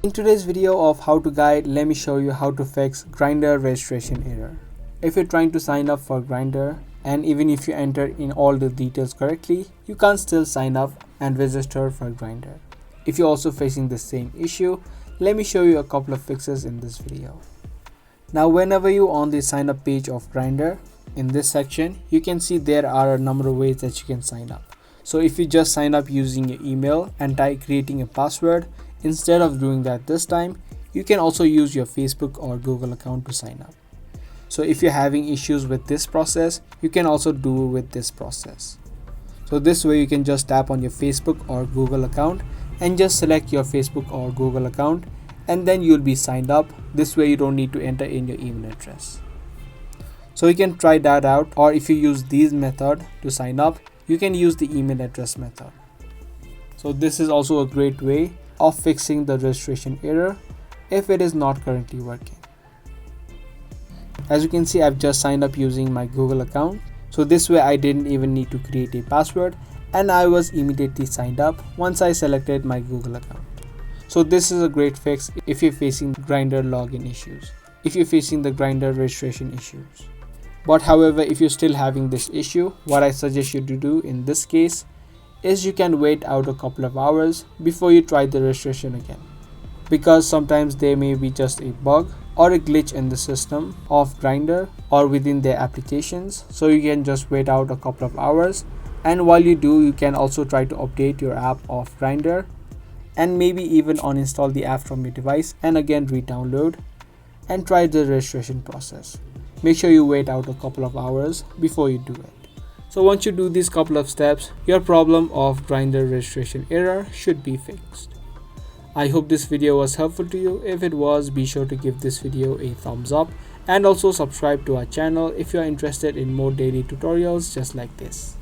In today's video of how to guide, let me show you how to fix Grindr registration error. If you're trying to sign up for Grindr and even if you enter in all the details correctly, you can't still sign up and register for Grindr. If you're also facing the same issue, let me show you a couple of fixes in this video. Now whenever you're on the sign up page of Grindr, in this section, you can see there are a number of ways that you can sign up. So if you just sign up using your email and creating a password, instead of doing that this time, you can also use your Facebook or Google account to sign up. So if you're having issues with this process, you can also do with this process. So this way you can just tap on your Facebook or Google account and just select your Facebook or Google account, and then you'll be signed up. This way you don't need to enter in your email address. So you can try that out, or if you use these method to sign up, you can use the email address method. So this is also a great way of fixing the registration error if it is not currently working. As you can see, I've just signed up using my Google account. So this way I didn't even need to create a password and I was immediately signed up once I selected my Google account. So this is a great fix if you're facing Grindr login issues, if you're facing the Grindr registration issues. But however, if you're still having this issue, what I suggest you to do in this case is you can wait out a couple of hours before you try the registration again. Because sometimes there may be just a bug or a glitch in the system of Grindr or within their applications. So you can just wait out a couple of hours, and while you do, you can also try to update your app of Grindr and maybe even uninstall the app from your device and again re-download and try the registration process. Make sure you wait out a couple of hours before you do it. So once you do these couple of steps, your problem of Grindr registration error should be fixed. I hope this video was helpful to you. If it was, be sure to give this video a thumbs up and also subscribe to our channel if you are interested in more daily tutorials just like this.